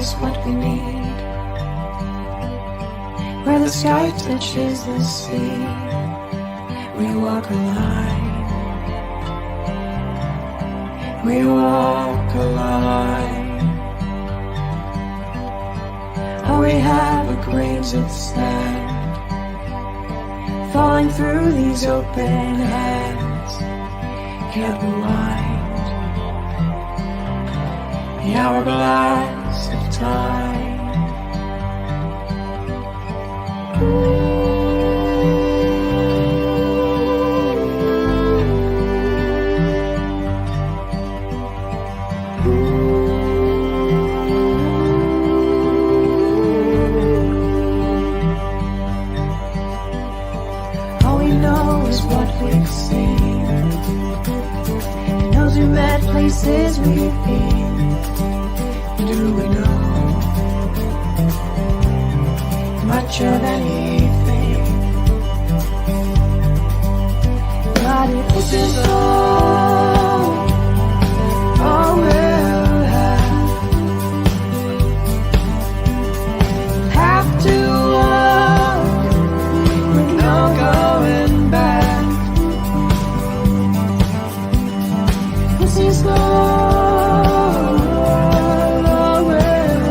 is what we need, where the sky touches the sea. We walk a line, we walk a line. All we have are grains of sand falling through these open hands. Can't rewind the hourglass of time. All we know is what we've seen, and those we met, places we've been. Do we know much of anything? But if this is all we'll have to walk with no going back. This is all we'll have,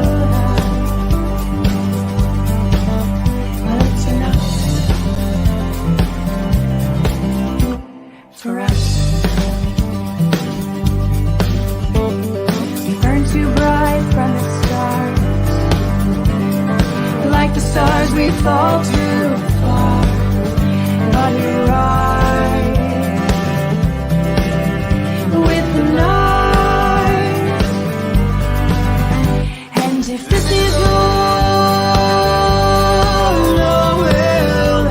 but it's enough for us. We burn too bright from the start, like the stars we fall too far. But we ride with the night, and if this is all we'll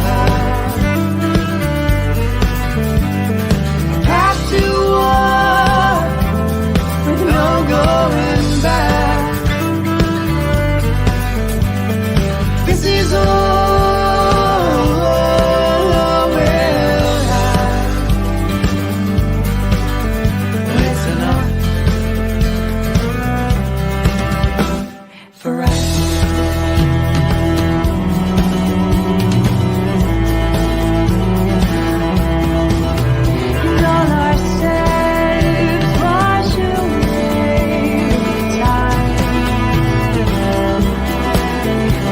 have to walk with no going back. This is all we'll have, but it's enough for us. And all our sins wash away with time.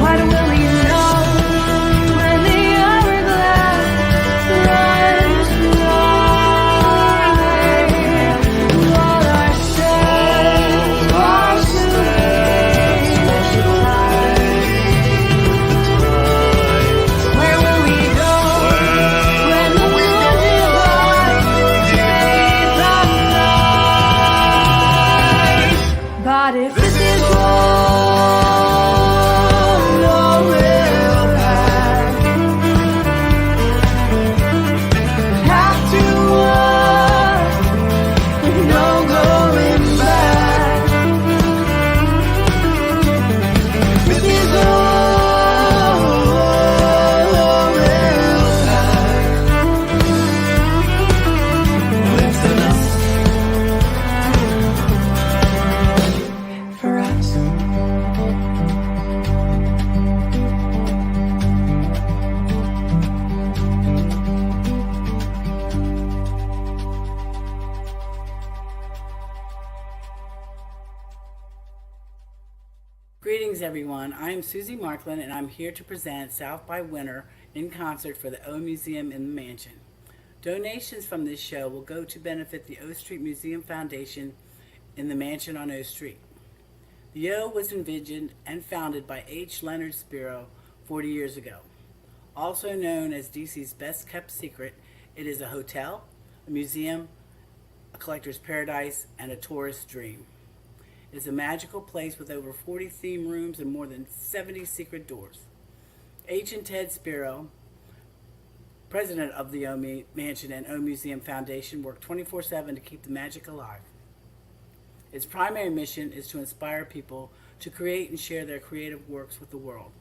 What will we know when the hourglass runs dry? All our sins wash away with time. Where will we go when the wounded heart stays up night? But if this is all we'll have to walk with no going back. This is all we'll have, it's enough for us. Greetings everyone, I am Susie Markland and I'm here to present South by Winter in concert for the O Museum in the Mansion. Donations from this show will go to benefit the O Street Museum Foundation in the Mansion on O Street. The O was envisioned and founded by H. Leonard Spiro 40 years ago. Also known as DC's best kept secret, it is a hotel, a museum, a collector's paradise, and a tourist's dream. It is a magical place with over 40 theme rooms and more than 70 secret doors. H. and Ted Spiro, president of the O Mansion and O Museum Foundation, work 24/7 to keep the magic alive. Its primary mission is to inspire people to create and share their creative works with the world.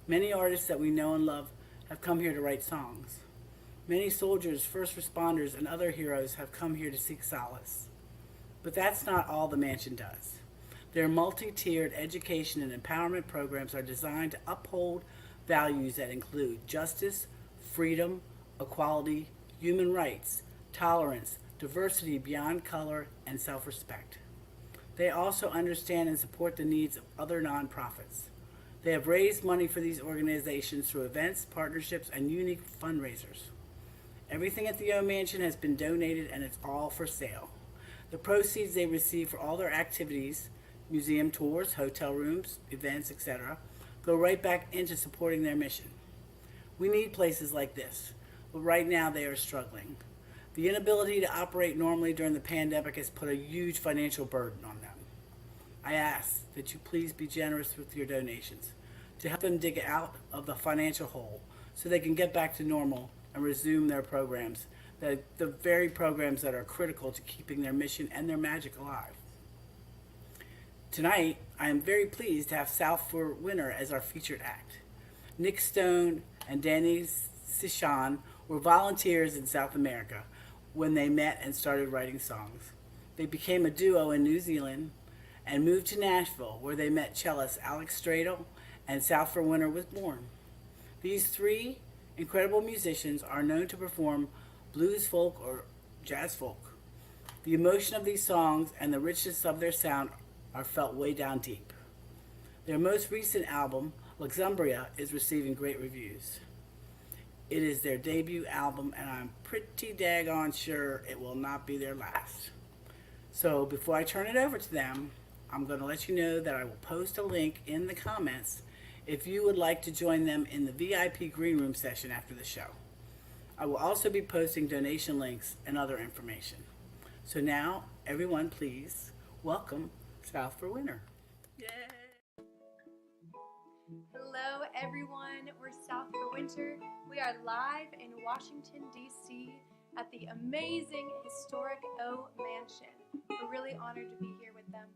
Many artists that we know and love have come here to write songs. Many soldiers, first responders, and other heroes have come here to seek solace. But that's not all the mansion does. Their multi-tiered education and empowerment programs are designed to uphold values that include justice, freedom, equality, human rights, tolerance, diversity beyond color, and self-respect. They also understand and support the needs of other nonprofits. They have raised money for these organizations through events, partnerships, and unique fundraisers. Everything at the O Mansion has been donated and it's all for sale. The proceeds they receive for all their activities, museum tours, hotel rooms, events, etc., go right back into supporting their mission. We need places like this, but right now they are struggling. The inability to operate normally during the pandemic has put a huge financial burden on them. I ask that you please be generous with your donations to help them dig out of the financial hole so they can get back to normal and resume their programs, the very programs that are critical to keeping their mission and their magic alive. Tonight, I am very pleased to have South for Winter as our featured act. Nick Stone and Danny Sishan were volunteers in South America when they met and started writing songs. They became a duo in New Zealand and moved to Nashville, where they met cellist Alex Stradle, and South for Winter was born. These three incredible musicians are known to perform blues folk or jazz folk. The emotion of these songs and the richness of their sound are felt way down deep. Their most recent album, Luxumbria, is receiving great reviews. It is their debut album, and I'm pretty daggone sure it will not be their last. So before I turn it over to them, I'm going to let you know that I will post a link in the comments if you would like to join them in the VIP Green Room session after the show. I will also be posting donation links and other information. So now, everyone, please welcome South for Winter. Yay! Hello everyone, we're South for Winter. We are live in Washington, D.C. at the amazing historic O Mansion. We're really honored to be here with them.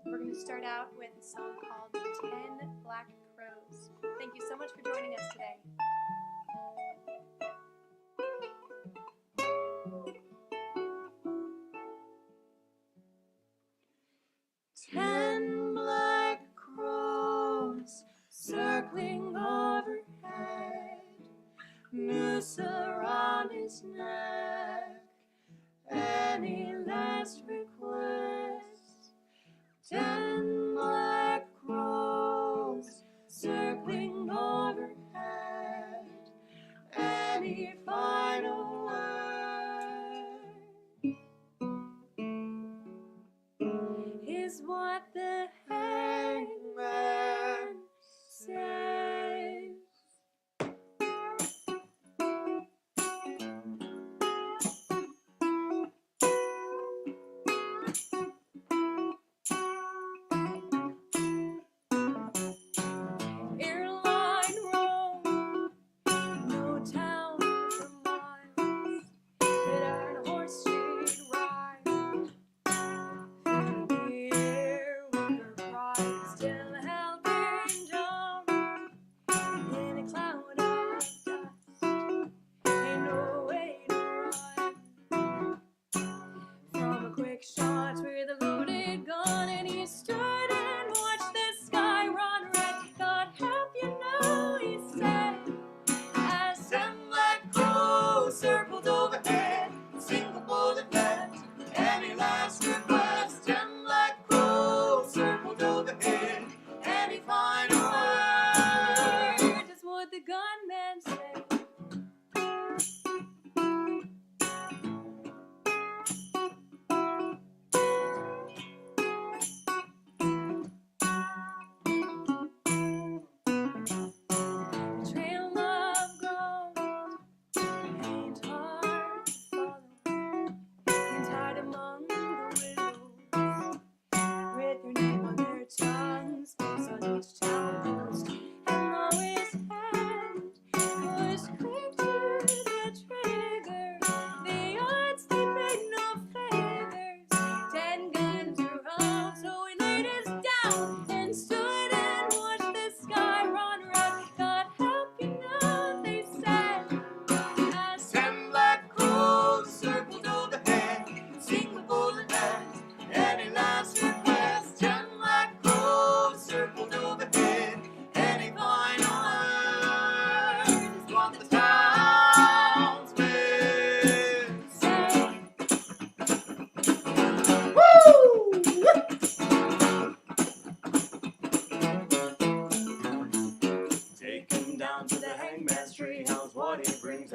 We're going to start out with a song called 10 Black Crows. Thank you so much for joining us today. 10 black crows circling overhead, noose around his neck. Any last request? 10 black crows circling overhead. Any final word? Is what the hangman says. Airline road, no town for miles.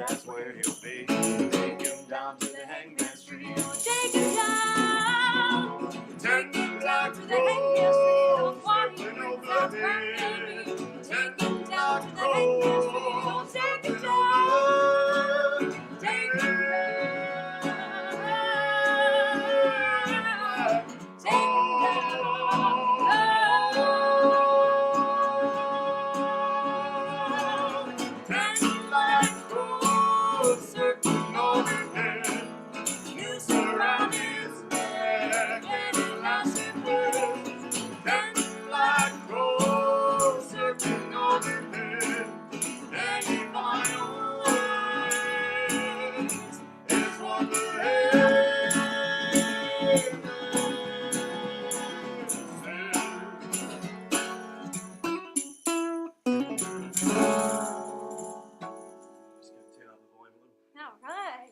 that's where he'll be. Take him down to the hangman's tree. Take him down. Take him down To the hangman's tree. Oh, what he circling brings out over from there. me. Take Take him down to the hangman's tree. Oh, take him down. Take him down. Take All right.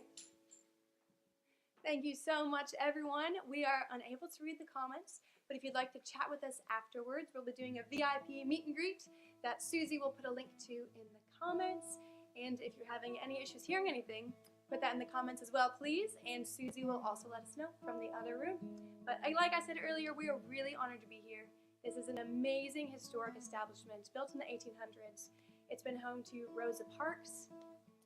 Thank you so much, everyone. We are unable to read the comments, but if you'd like to chat with us afterwards, we'll be doing a VIP meet and greet that Susie will put a link to in the comments. And if you're having any issues hearing anything, put that in the comments as well, please. And Susie will also let us know from the other room. But like I said earlier, we are really honored to be here. This is an amazing historic establishment built in the 1800s. It's been home to Rosa Parks.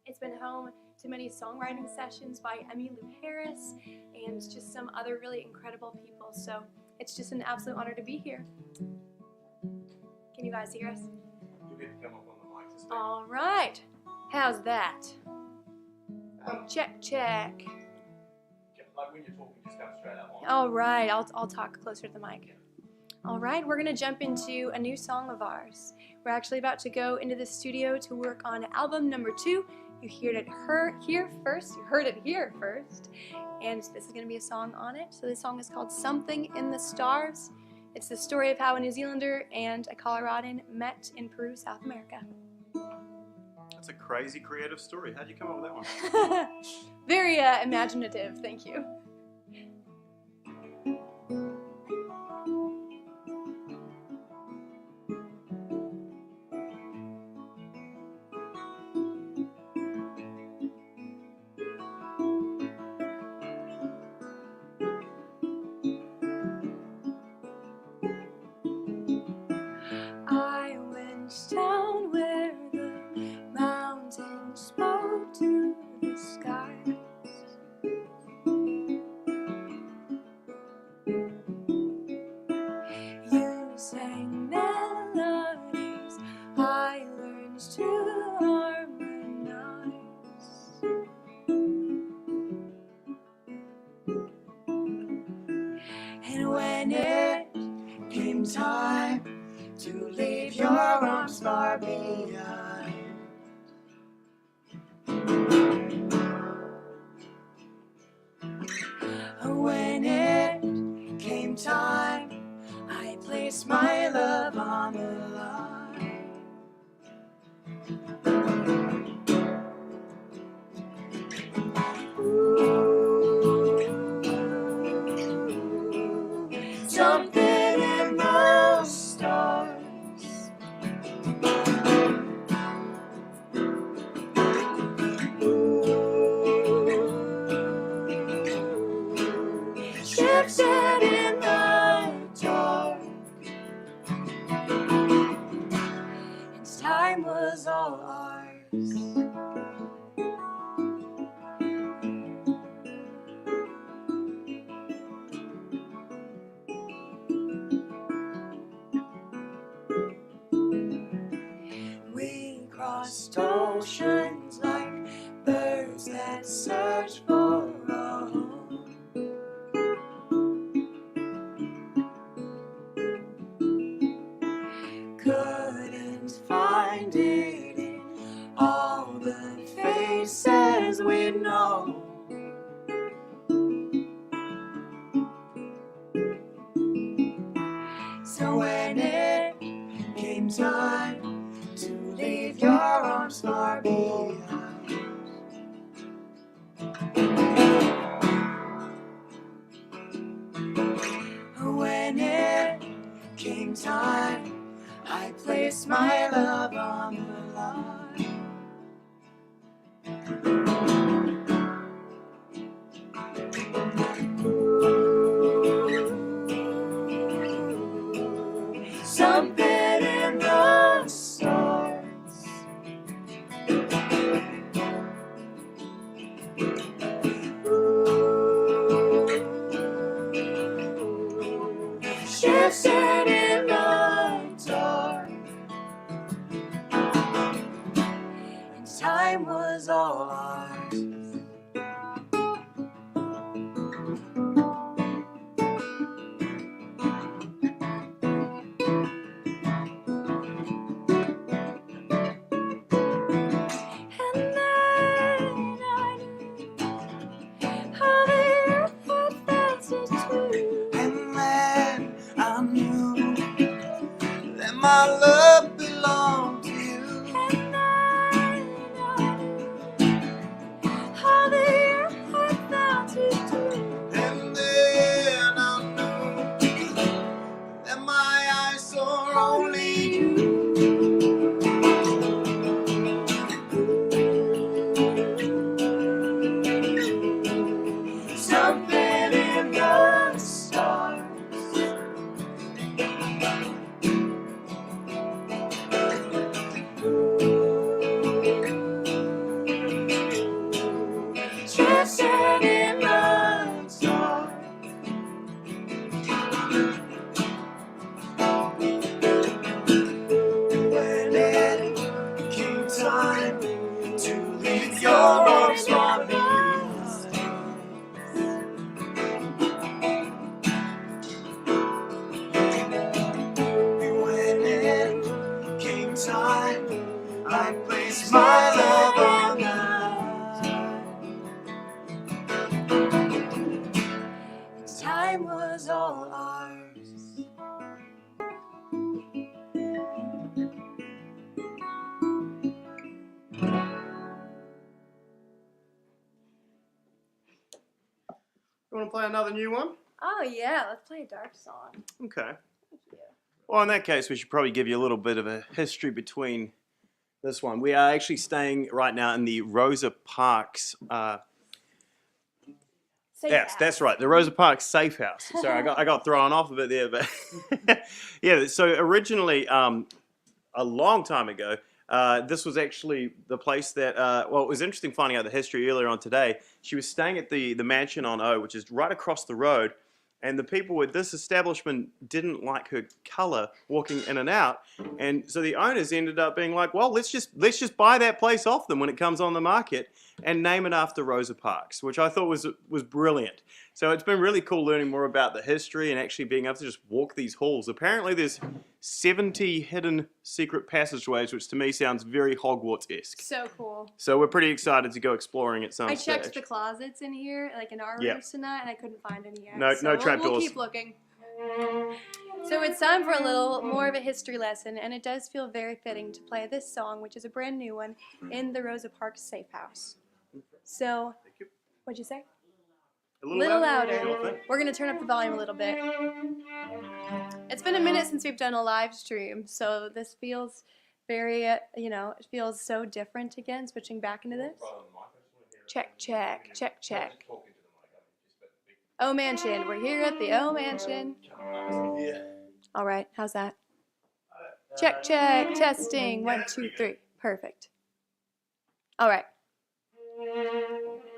It's been home to many songwriting sessions by Emmylou Harris and just some other really incredible people. So it's just an absolute honor to be here. Can you guys hear us? You get to come up on the mic to speak. All right. How's that? Check, check. Like when you're talking, just come straight up on. All right. I'll talk closer to the mic. All right. We're going to jump into a new song of ours. We're actually about to go into the studio to work on album number 2. You heard it here first. You heard it here first. And this is going to be a song on it. So this song is called Something in the Stars. It's the story of how a New Zealander and a Coloradan met in Peru, South America. That's a crazy creative story. How'd you come up with that one? Very imaginative, thank you. I went down where the mountains spoke to the skies. You sang melodies I learned to harmonize. And when it came time to leave your arms far behind, when it came time, I placed my love on the line. Ooh, something in the stars. Shifted in the dark, and time was all ours. We crossed oceans like birds that search for a home. Couldn't find it in all the faces we know. So when it came time to leave your arms far behind, when it came time, I placed my love on the line. time was all ours. My love belonged to you. And I knew how the earth had found its truth. And then I knew that my eyes saw only you. Something in the stars. Drifting in the dark. When it came time to leave your arms from me, when it came time, I placed my love on the time was all ours. You want to play another new one? Oh yeah, let's play a dark song. Okay. Well, in that case, we should probably give you a little bit of a history between this one. We are actually staying right now in the Rosa Parks. Yes, that's right. The Rosa Parks Safe House. Sorry, I got thrown off a bit there, but yeah. So originally, a long time ago, this was actually the place that. Well, it was interesting finding out the history earlier on today. She was staying at the mansion on O, which is right across the road. And the people with this establishment didn't like her color walking in and out, and so the owners ended up being like, "Well, let's just buy that place off them when it comes on the market, and name it after Rosa Parks," which I thought was brilliant. So it's been really cool learning more about the history and actually being able to just walk these halls. Apparently, there's 70 hidden secret passageways, which to me sounds very Hogwarts-esque. So cool. So we're pretty excited to go exploring at some I stage. checked the closets in here, like in our Yeah. rooms tonight, and I couldn't find any yet. No- so no we'll trapdoors. keep looking. So it's time for a little more of a history lesson, and it does feel very fitting to play this song, which is a brand new one, in the Rosa Parks Safe House. So, Thank you. what'd you say? A Little louder. Sure thing. We're going to turn up the volume a little bit. It's been a minute since we've done a live stream, so this feels very, it feels so different again, switching back into this. Check, check, check, check. O Mansion. We're here at the O Mansion. Yeah. All right, how's that? Check, check, testing. 1, 2, 3. Perfect. All right.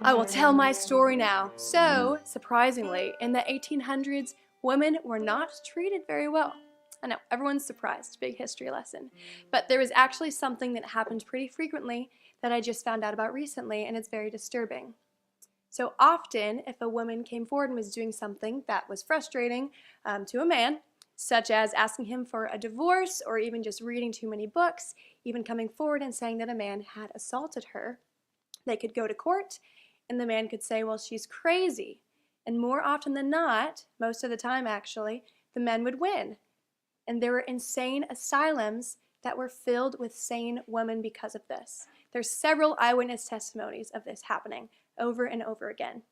I will tell my story now. So, surprisingly, in the 1800s, women were not treated very well. I know, everyone's surprised. Big history lesson. But there was actually something that happened pretty frequently that I just found out about recently, and it's very disturbing. So often, if a woman came forward and was doing something that was frustrating to a man, such as asking him for a divorce or even just reading too many books, even coming forward and saying that a man had assaulted her, they could go to court and the man could say, well, she's crazy. And more often than not, most of the time actually, the men would win. And there were insane asylums that were filled with sane women because of this. There's several eyewitness testimonies of this happening over and over again.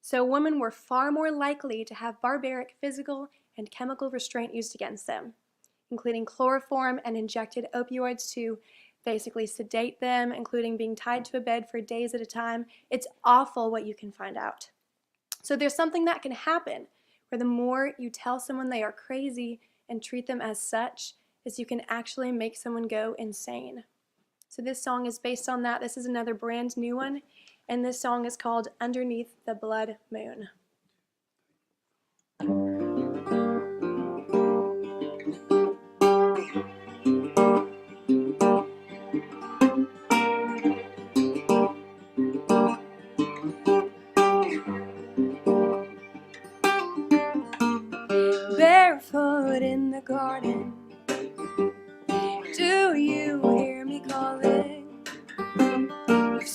So women were far more likely to have barbaric physical and chemical restraint used against them, including chloroform and injected opioids to basically sedate them, including being tied to a bed for days at a time. It's awful what you can find out. So there's something that can happen where the more you tell someone they are crazy and treat them as such, is you can actually make someone go insane. So this song is based on that. This is another brand new one, and this song is called Underneath the Blood Moon.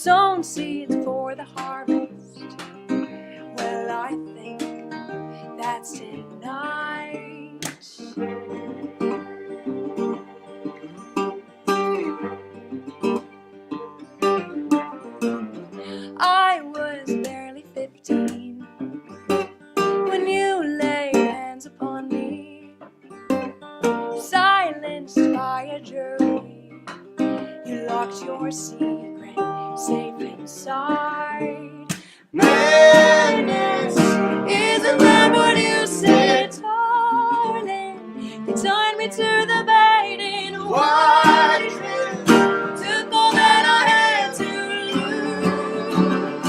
sown seeds for the harvest. Well, I think that's tonight. I was barely 15 when you laid hands upon me, silenced by a jury. You locked your secret safe inside. Madness, isn't that what you said, darling? You tied me to the bait in white dress, took all that I had to lose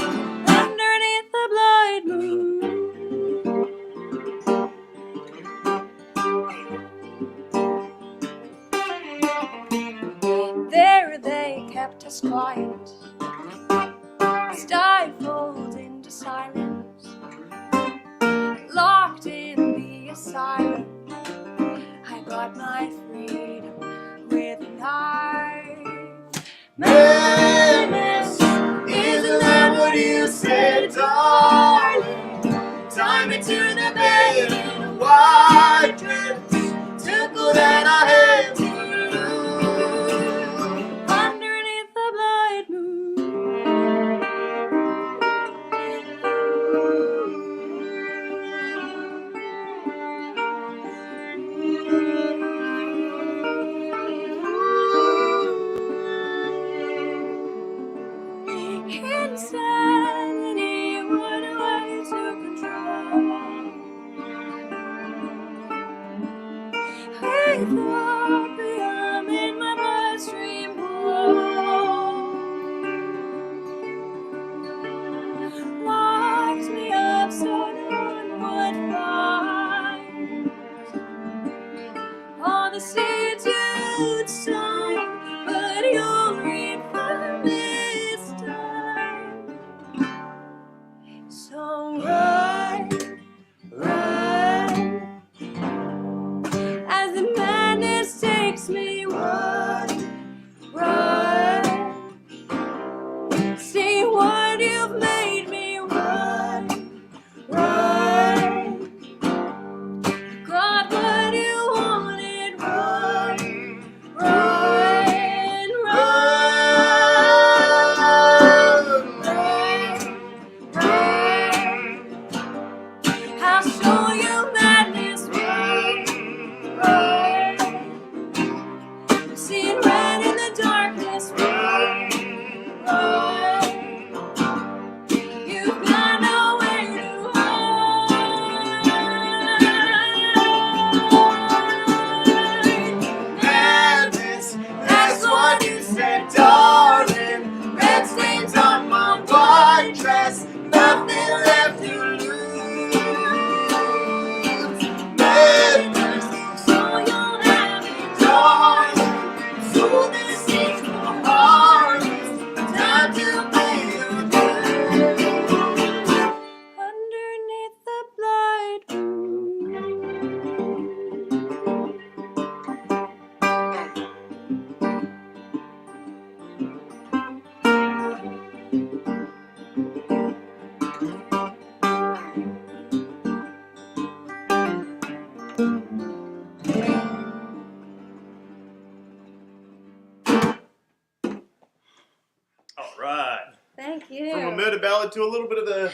underneath the blood moon. There they kept us quiet, stifled into silence, locked in the asylum. I got my freedom with a knife. Madness, isn't that what you said, darling? Tie me to the bed in a white dress, took all that I had to lose underneath the blood moon. Insanity would way to control. Opium in my bloodstream locked me up so no one would find all the seeds you'd sown, but you'll reap them this time. So run, run, as the madness takes me. Run, run, see what you've made me. Run, run, got what you wanted. Run, run, run, run, I'll show you madness. Run, run, seeing red in the darkness. Run, run, you've got nowhere to hide. Madness, that's what you said, darling. Red stains on my white dress, nothing left to lose. Madness, so you'll have it, darling. So this is for harvest, time to pay your dues underneath the blood moon. All right. Thank you. From a murder ballad to a little bit of the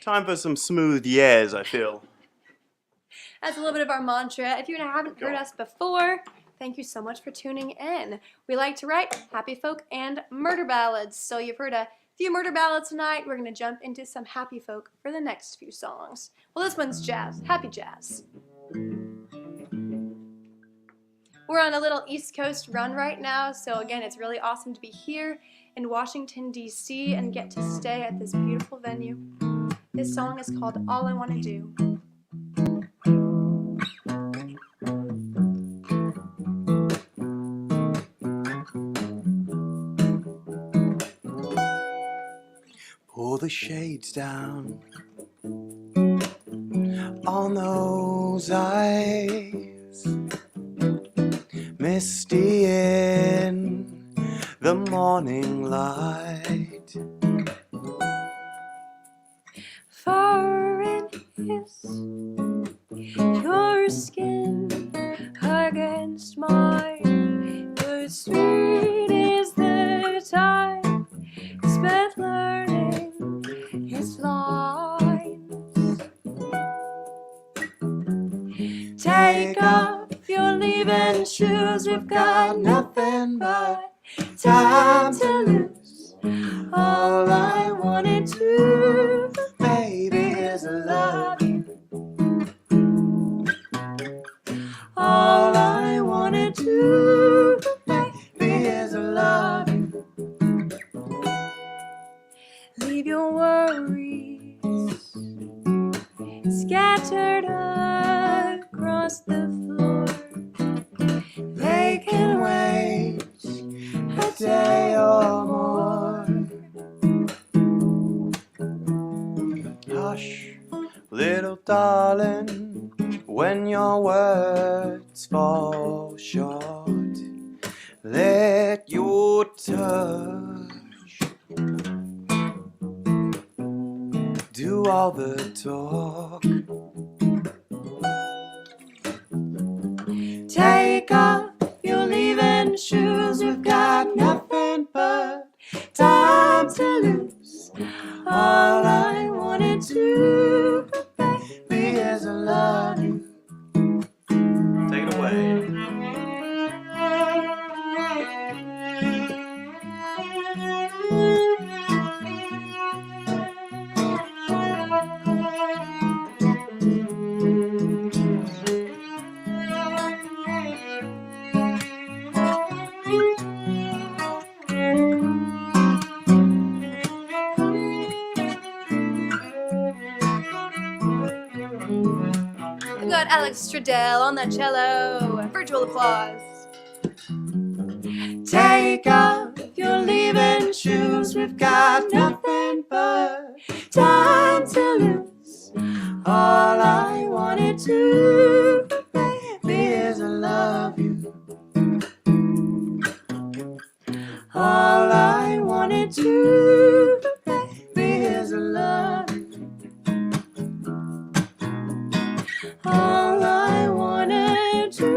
time for some smooth yaz, I feel. That's a little bit of our mantra. If you haven't heard us before, thank you so much for tuning in. We like to write happy folk and murder ballads. So you've heard a few murder ballads tonight. We're going to jump into some happy folk for the next few songs. Well, this one's jazz. Happy jazz. We're on a little East Coast run right now. So again, it's really awesome to be here in Washington, D.C. and get to stay at this beautiful venue. This song is called All I Want to Do. Pull the shades down on those eyes, misty in the morning light. light. Far and hiss your skin against mine, but sweet is the time spent learning its lines. Take off your leaving shoes, we've got nothing but time to lose. All I wanted to, baby, is love you. All I wanted to, baby, is love you. Leave your worries scattered across the floor. They can wait a day or more. Hush, little darling, when your words fall short, let your touch do all the talk. Take off your leaving shoes, we've got nothing but time to lose. All I wanted to, baby, is love you. Take it away. We got Alex Stradell on the cello. Virtual applause. Take off your leaving shoes, we've got nothing but time to lose. All I wanted to, baby, is love you. All I wanted to, baby, is love you. All I wanted to,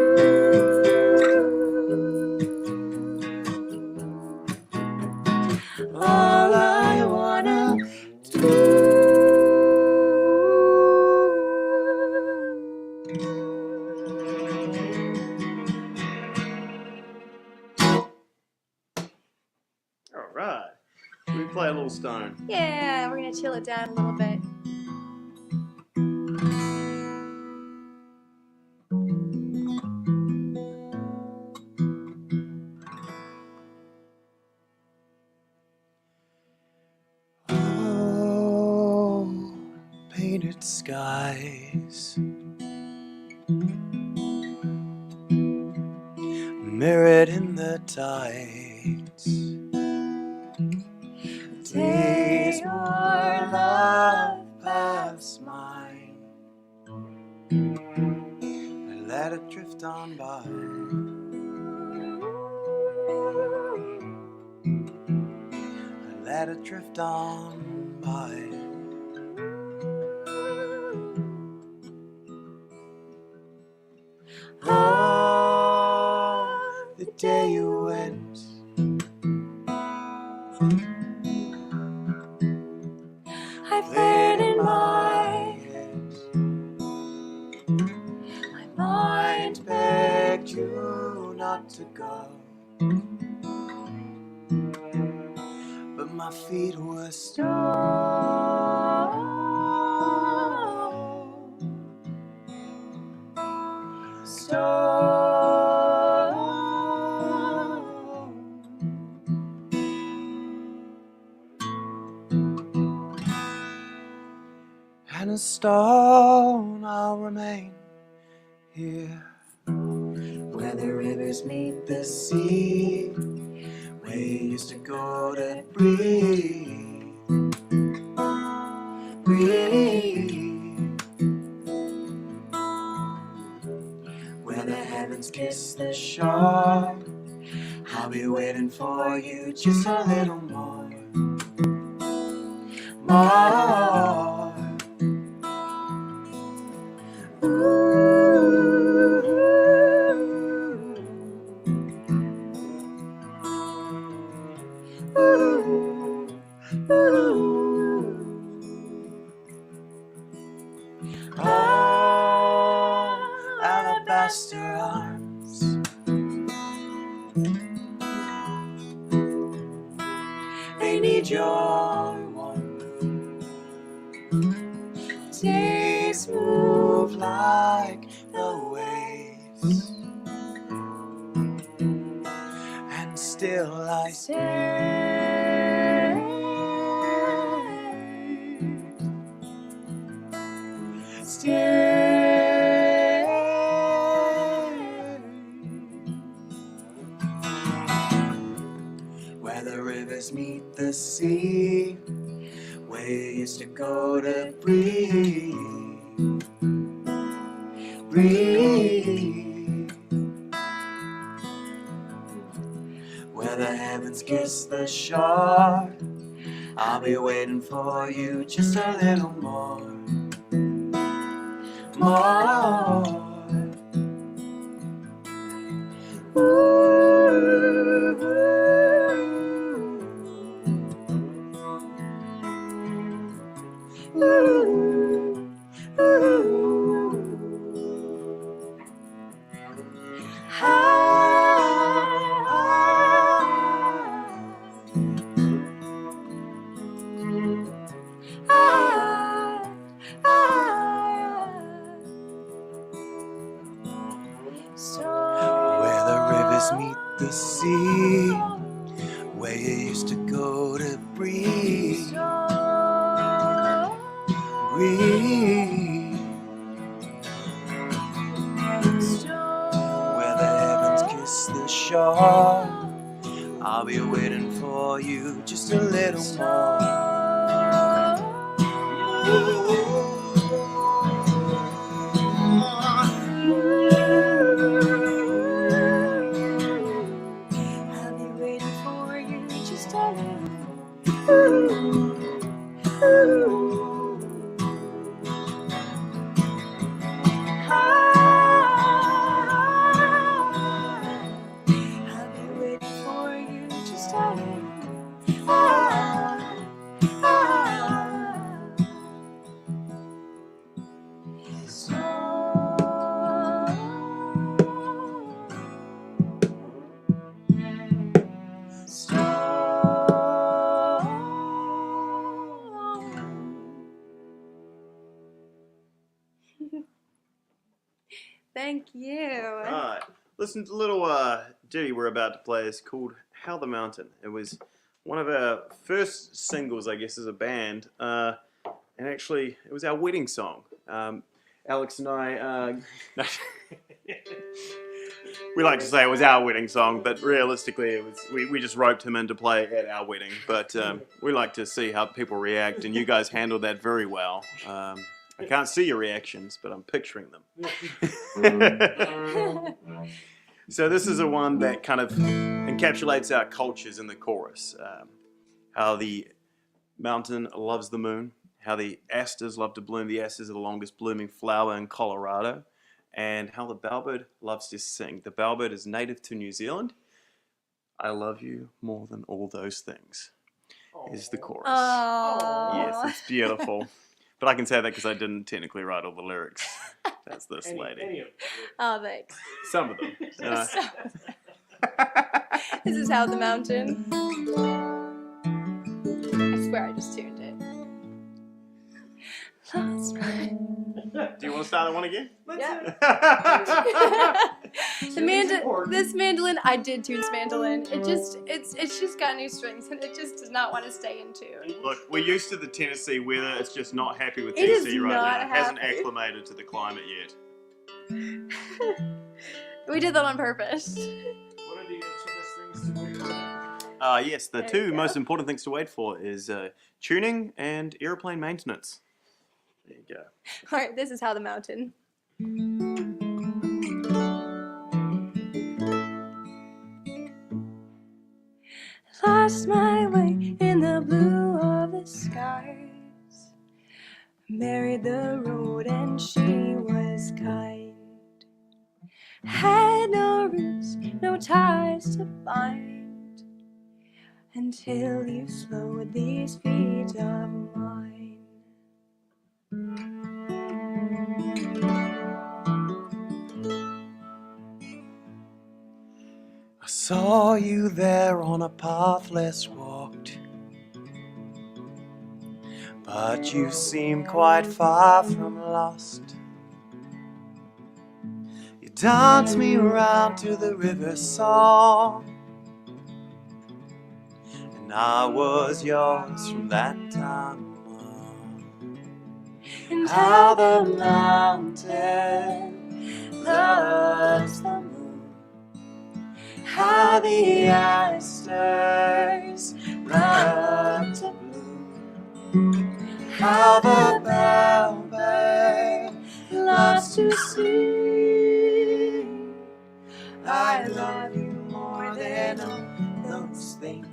all I wanna do. All right. Should we play a little stone? Yeah, we're gonna chill it down a little bit. Oh, painted skies, mirrored in the tides. Days more love past mine. I let it drift on by. I let it drift on by. Ah, the day you went. I played in my head. My mind Begged you not to go, but my feet were stone. And a stone I'll remain here, where the rivers meet the sea, where you used to go to breathe, breathe, where the heavens kiss the shore. I'll be waiting for you just a little more. more. Oh, alabaster arms, they need your warmth. Days move like the waves, and still I stay. Where the rivers meet the sea, where you used to go to breathe. Where the heavens kiss the shore, I'll be waiting for you just a little more. More. Where the rivers meet the sea, where you used to go to breathe. Where the heavens kiss the shore, I'll be waiting for you just a little more. I'll be waiting for you just a little I'll be waiting for you just a little. Thank you. Alright, listen to the little ditty we're about to play. It's called How the Mountain. It was one of our first singles, I guess, as a band. And actually, it was our wedding song. Alex and I, we like to say it was our wedding song, but realistically, it was we just roped him in to play at our wedding. But we like to see how people react, and you guys handled that very well. I can't see your reactions, but I'm picturing them. So this is a one that kind of encapsulates our cultures in the chorus. How the mountain loves the moon, how the asters love to bloom. The asters are the longest blooming flower in Colorado. And how the bellbird loves to sing. The bellbird is native to New Zealand. I love you more than all those things is the chorus. Aww. Yes, it's beautiful. But I can say that because I didn't technically write all the lyrics. That's this lady. Oh, thanks. Some of them. This is How the Mountain. I swear I just tuned it. Lost my... Do you want to start that one again? Yeah. This mandolin, I did tune this mandolin. It's just got new strings and it just does not want to stay in tune. Look, we're used to the Tennessee weather. It's just not happy with It is Tennessee right not now. It hasn't happy. acclimated to the climate yet. We did that on purpose. What are the two best things to wait for? Yes, the There two you go. most important things to wait for is tuning and airplane maintenance. There you go. All right, this is How the Mountain. Lost my way in the blue of the the skies, married the road and she was kind. Had no roots, no ties to bind, until you slowed these feet of mine. I saw you there on a path less walked, but you seemed quite far from lost. You danced me around to the river song, and I was yours from that time on. And how the mountain loves the moon, how the asters love to bloom, how the bellbird loves to sing. I love you more than all those things.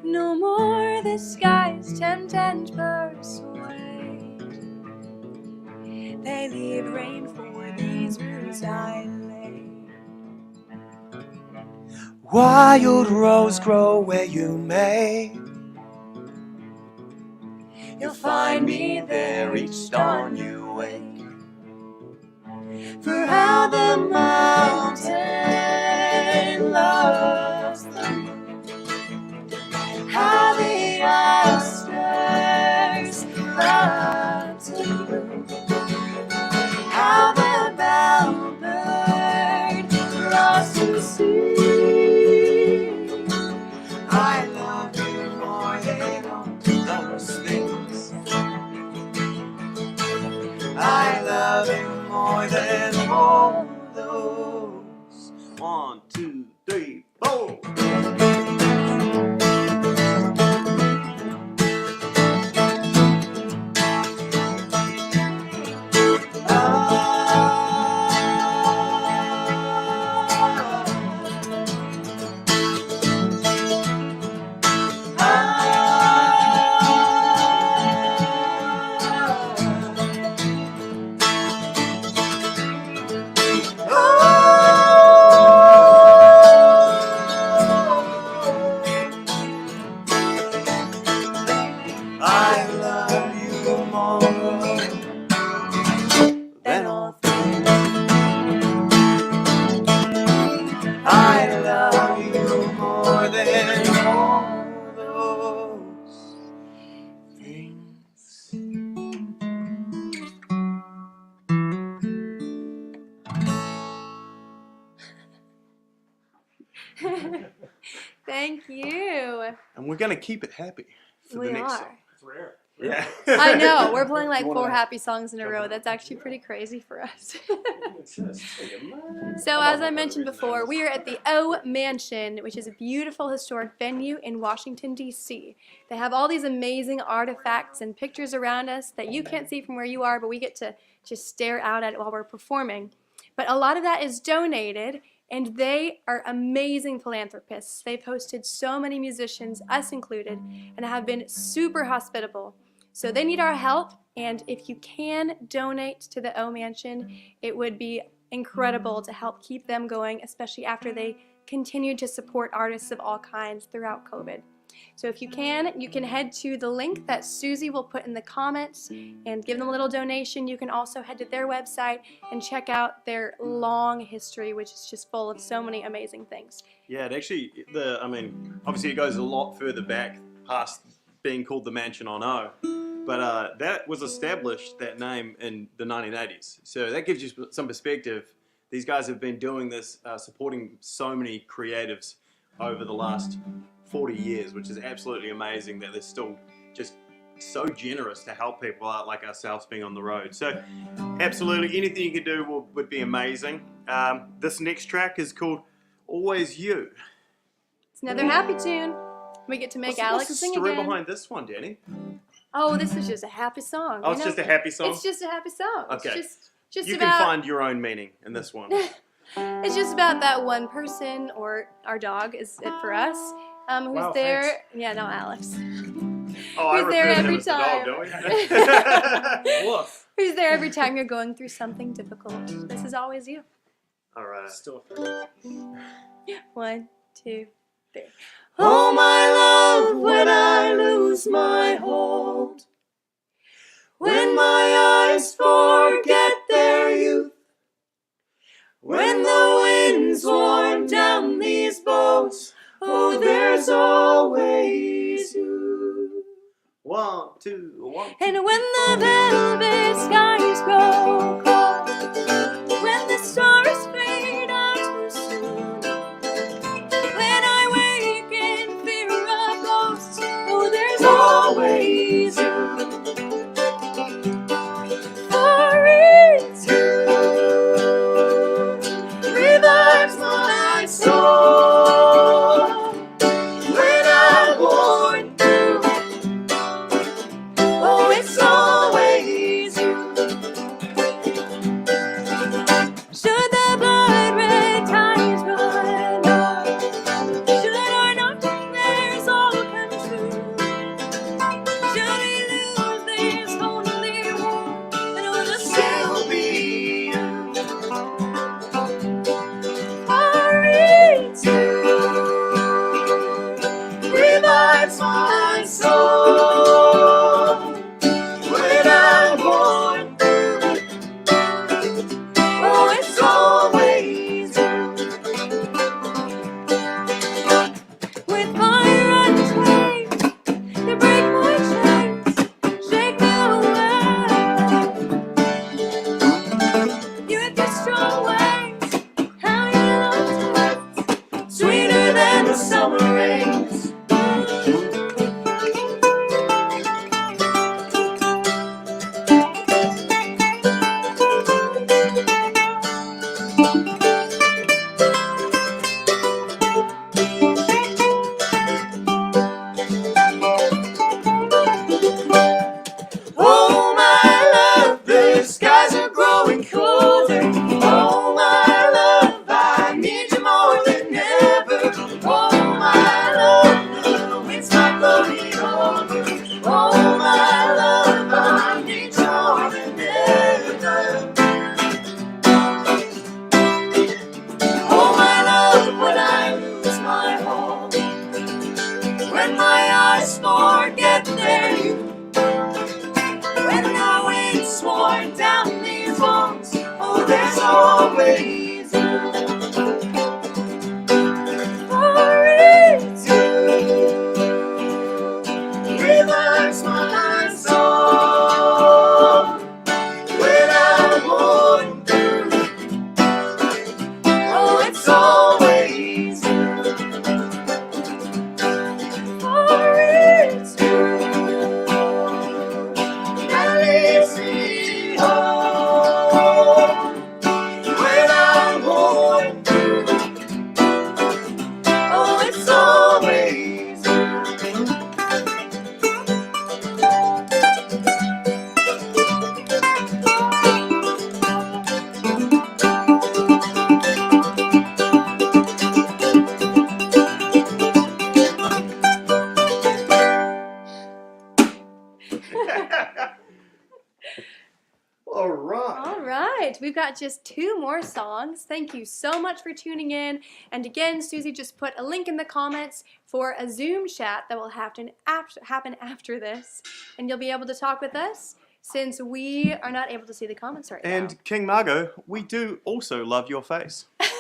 No more the skies tempt and persuade, they leave rain for these roots I lay. Wild rose grow where you may, You'll find me there each dawn you wake. For how the mountain loves the moon, how the asters love to bloom, how the bellbird loves to sing. I love you more than all those things. I love you more than all those. 1, 2, 3, 4. I love you more than all things. I love you more than all those things. Thank you. And we're going to keep it happy for We the next are. song. Yeah. I know. We're playing like 4 happy songs in a row. That's actually pretty crazy for us. So, as I mentioned before, we are at the O Mansion, which is a beautiful historic venue in Washington, D.C. They have all these amazing artifacts and pictures around us that you can't see from where you are, but we get to just stare out at it while we're performing. But a lot of that is donated, and they are amazing philanthropists. They've hosted so many musicians, us included, and have been super hospitable. So they need our help, and if you can donate to the O Mansion, it would be incredible to help keep them going, especially after they continue to support artists of all kinds throughout COVID. So if you can head to the link that Susie will put in the comments and give them a little donation. You can also head to their website and check out their long history, which is just full of so many amazing things. Yeah, it actually, obviously it goes a lot further back past being called the Mansion on O. But that was established, that name, in the 1980s. So that gives you some perspective. These guys have been doing this, supporting so many creatives over the last 40 years, which is absolutely amazing that they're still just so generous to help people out like ourselves being on the road. So absolutely anything you could do would be amazing. This next track is called Always You. It's another happy tune. We get to make Alex what's the sing story again. behind this one, Danny? Oh, this is just a happy song. Oh, it's just a happy song? It's just a happy song. Okay. It's just You about... can find your own meaning in this one. It's just about that one person, or our dog is it for us, who's Wow, there. thanks. Yeah, no, Alex. Oh, I Who's there refer to him every as the dog, time. don't we? Woof. Who's there every time you're going through something difficult. This is always you. All right. Still a third. 1, 2, 3. Oh, my love, when I lose my hold, when my eyes forget their youth, when the winds warm down these boats, oh, there's always you. 1, 2, 1, 2. And when the velvet skies grow cold, when the stars fade out too soon, when I wake in fear of ghosts, oh, there's always you. For it's you revives my soul when I'm worn through. Oh, it's always you. Should the blood red tides run out, should our nightmares all come true, should we lose this holy war, then it will still be you. For it's you revives my soul when I'm born through. Oh, it's always you. With fire and flame to break my chains, shake me away. You with your strong ways, how you love to sweeter than the summer rains. Oh, my love, the skies are growing colder. Oh, my love, I need you more than ever. Oh, my love, the winds might blow me over. Oh, my love, I need you more than ever. Oh, my love, when I lose my home, when my eyes forget their youth, when the winds worn down these walls, oh, there's always you. For it's you revives my soul when I'm worn through. Oh, it's always you. For it's you that leads me home when I'm worn through. Oh, it's always you. All right. All right, we've got just 2 more songs. Thank you so much for tuning in. And again, Susie just put a link in the comments for a Zoom chat that will happen after this. And you'll be able to talk with us since we are not able to see the comments right now. And King Margot, we do also love your face. Actually,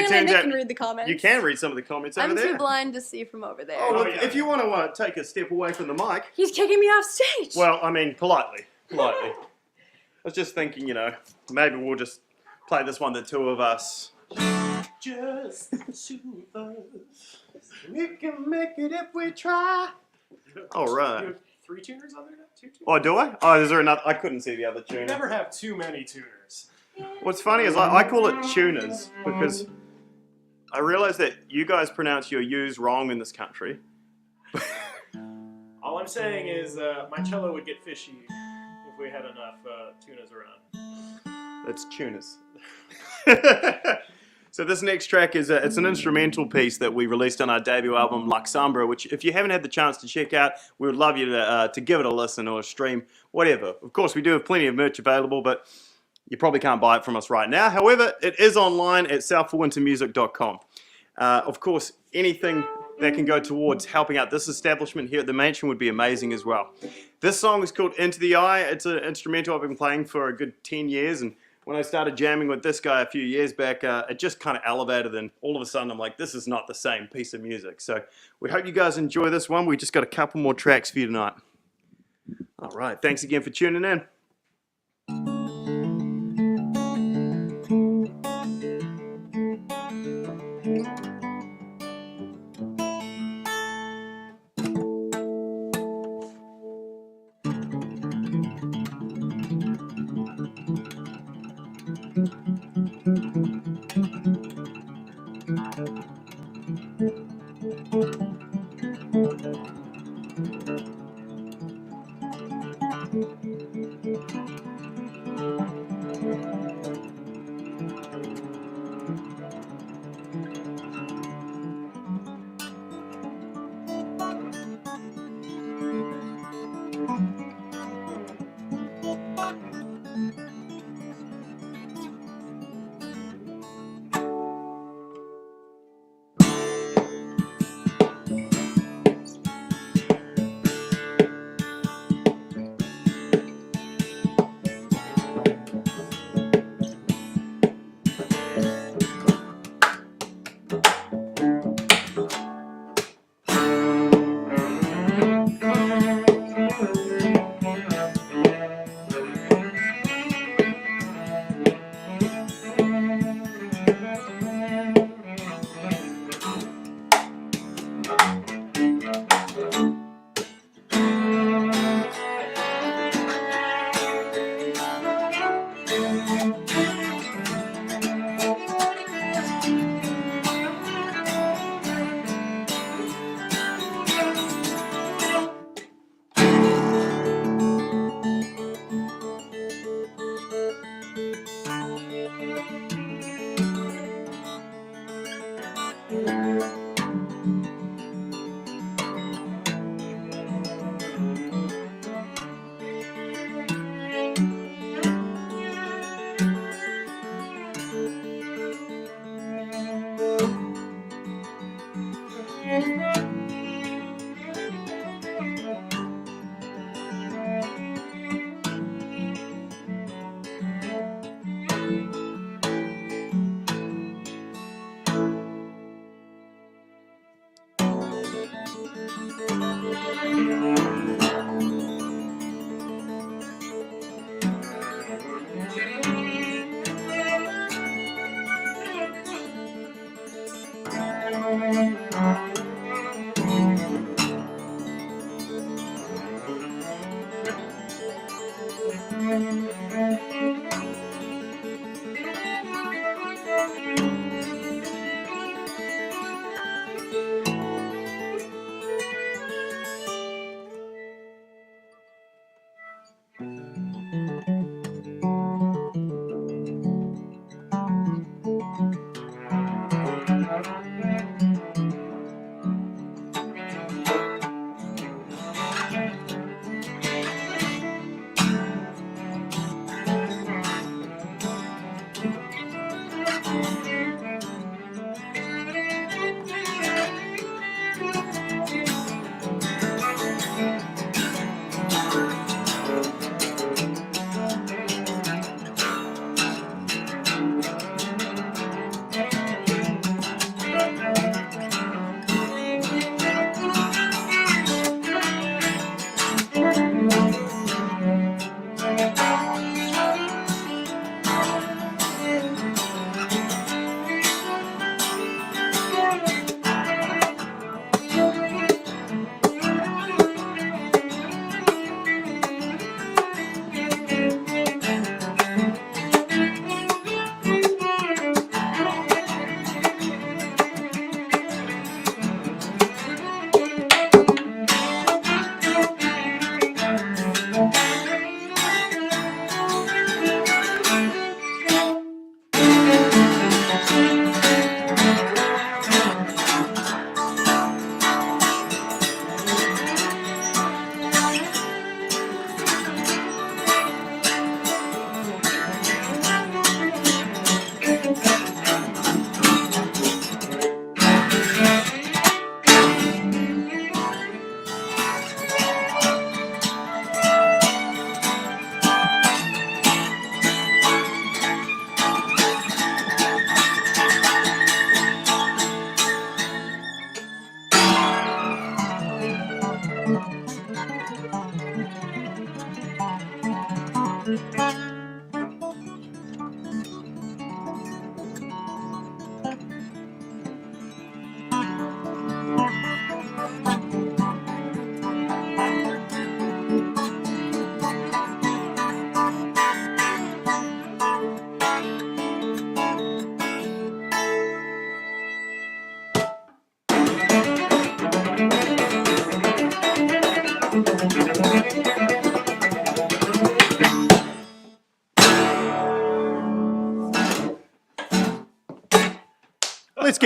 it Apparently turns Nick out can read the comments. you can read some of the comments over I'm there. too blind to see from over there. Oh, well, yeah. if you want to take a step away from the mic, He's kicking me off stage. well, I mean, politely. I was just thinking, maybe we'll just play this one, the two of us. Just the two of us. We can make it if we try. All right. You have 3 tuners on there now? 2 tuners? Oh, do I? Oh, is there another? I couldn't see the other You tuner. never have too many tuners. What's funny is I call it tuners because I realize that you guys pronounce your U's wrong in this country. All I'm saying is my cello would get fishy if we had enough tunas around. It's tuners. So this next track is it's an instrumental piece that we released on our debut album Luxumbra, which if you haven't had the chance to check out, we would love you to give it a listen or a stream, whatever. Of course, we do have plenty of merch available, but you probably can't buy it from us right now. However, it is online at southforwintermusic.com. Of course, anything that can go towards helping out this establishment here at the mansion would be amazing as well. This song is called Into the Eye. It's an instrumental I've been playing for a good 10 years, and when I started jamming with this guy a few years back, it just kind of elevated, and all of a sudden I'm like, this is not the same piece of music. So we hope you guys enjoy this one. We just got a couple more tracks for you tonight. All right, thanks again for tuning in.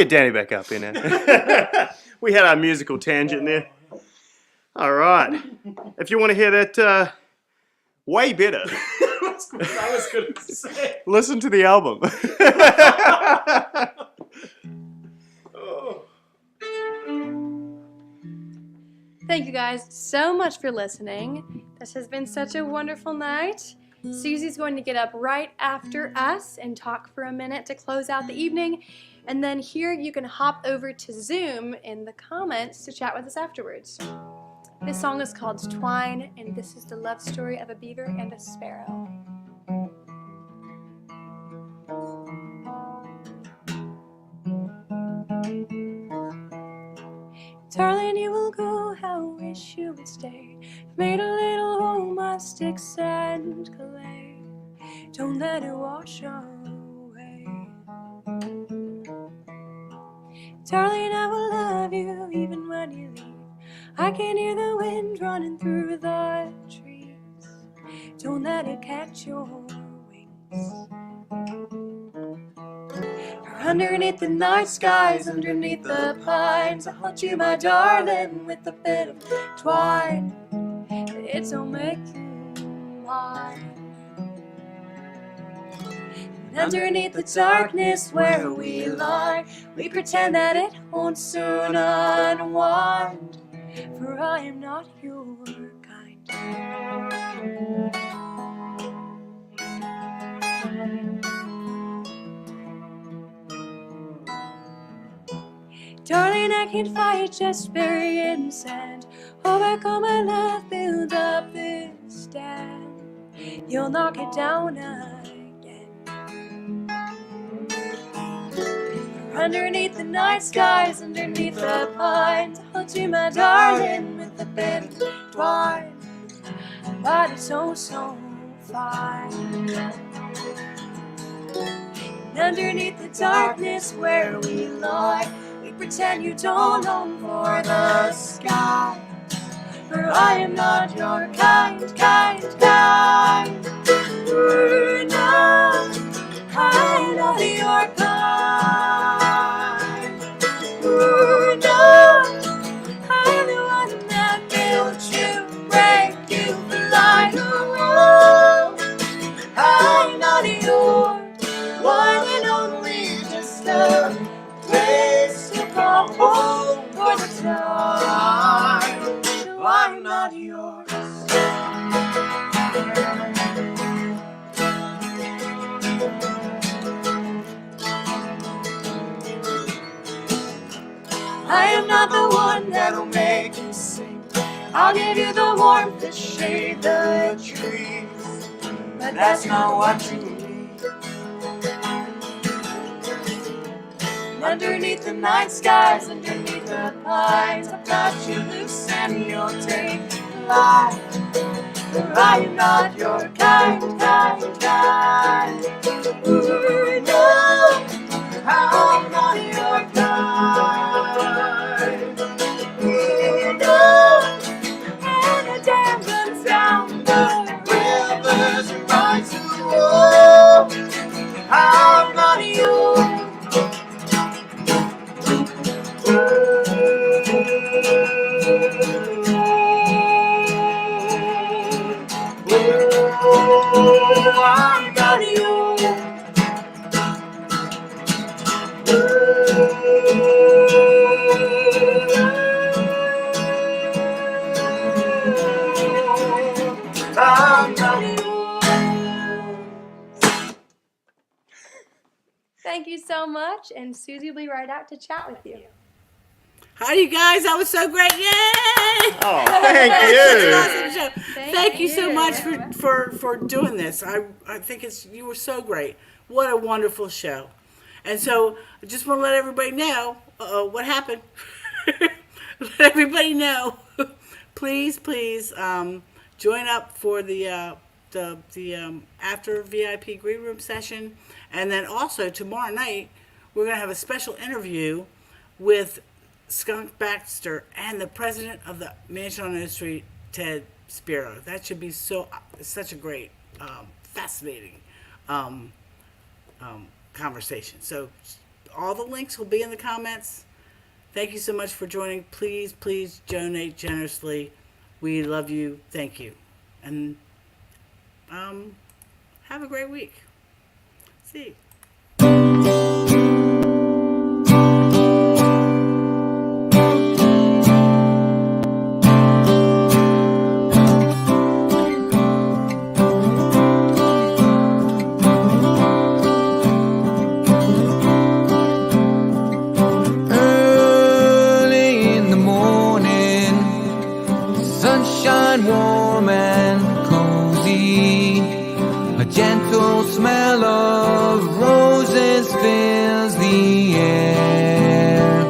get Danny back up in there. We had our musical tangent there. All right. If you want to hear that way better, I was going to say. listen to the album. Thank you guys so much for listening. This has been such a wonderful night. Susie's going to get up right after us and talk for a minute to close out the evening. And then here you can hop over to Zoom in the comments to chat with us afterwards. This song is called Twine, and this is the love story of a beaver and a sparrow. Darling, you will go, how I wish you would stay. I've made a little home of sticks and clay. Don't let it wash away. Darling, I will love you even when you leave. I can hear the wind running through the trees. Don't let it catch your wings. Underneath the night skies, underneath the pines, I'll hold you, my darling, with a bit of twine. It don't make you mine. And underneath the darkness where we lie, we pretend that it won't soon unwind. For I am not your kind. Darling, I can't fight, just bury it in sand. Overcome my love, build up this stand. You'll knock it down again. Underneath the night skies, underneath the pines, I'll hold you, my darling, with a bit of twine. But it's so, so fine. And underneath the darkness where we lie, we pretend you don't long for the sky. For I am not your kind. Ooh, no, I'm not your kind. Ooh, no, I'm the one that built you, break you, fly. Oh, I'm not your one and only, just a place to call home for the time. No, I'm not yours. I am not the one that'll make you sing. I'll give you the warmth that shade the trees, but that's not what you need. Underneath the night skies, underneath the pines, I've got you loose and you'll take flight. For I am not your kind. Ooh, no, I'm not your kind. Ooh, no, and the dam runs down, the rivers rise to war. I'm not yours. I'm not yours. I'm not yours. Thank you so much, and Susie will be right out to chat with you. Hi, you guys. That was so great. Yay! Oh, thank you. Awesome show. Thank you so much for doing this. I think you were so great. What a wonderful show. And so I just want to let everybody know what happened. Let everybody know. Please, join up for the after VIP green room session. And then also tomorrow night, we're going to have a special interview with Skunk Baxter and the president of the Mansion on O Street, Ted Spiro. That should be such a great, fascinating conversation. So all the links will be in the comments. Thank you so much for joining. Please, please donate generously. We love you. Thank you. And have a great week. See you. Early in the morning, sunshine warm and cozy. A gentle smell of roses fills the air.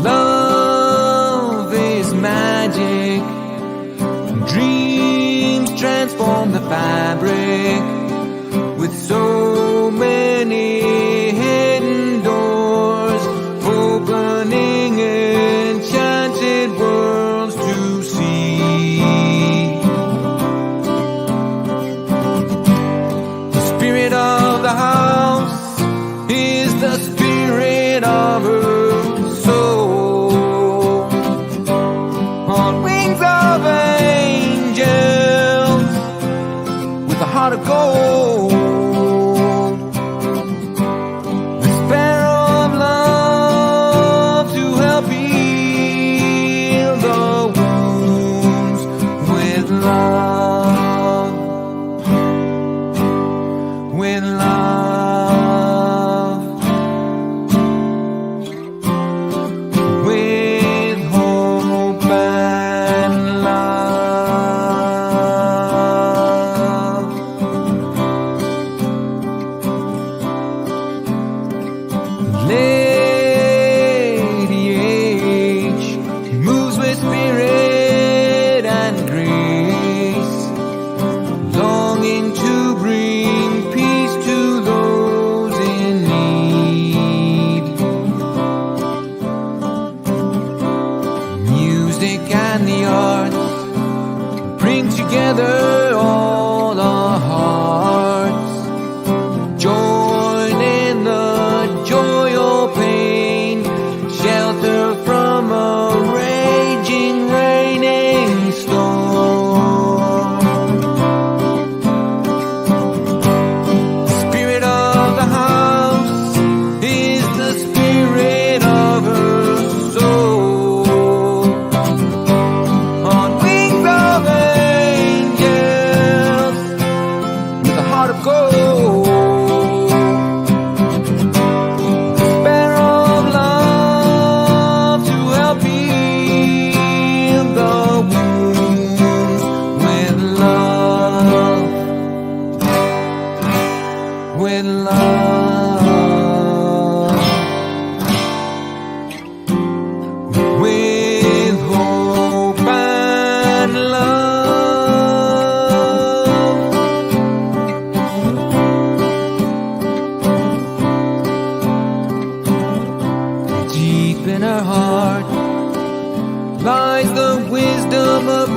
Love is magic. Dreams transform the fabric with so many hidden doors, opening enchanted worlds to see. The spirit of the house is the spirit of her soul. On wings of angels, with a heart of gold. The sparrow of love to help heal the wounds with love. With love. With hope and love. Lady H moves with spirit and grace, longing to bring peace to those in need. Music and the arts bring together all our hearts. Join in the joy or pain, shelter from a raging, raining storm. The spirit of the house is the spirit of her soul. On wings of angels, with a heart of gold. Sparrow of love to help heal the wounds with love. With love. With hope and love. Deep in her heart lies the wisdom of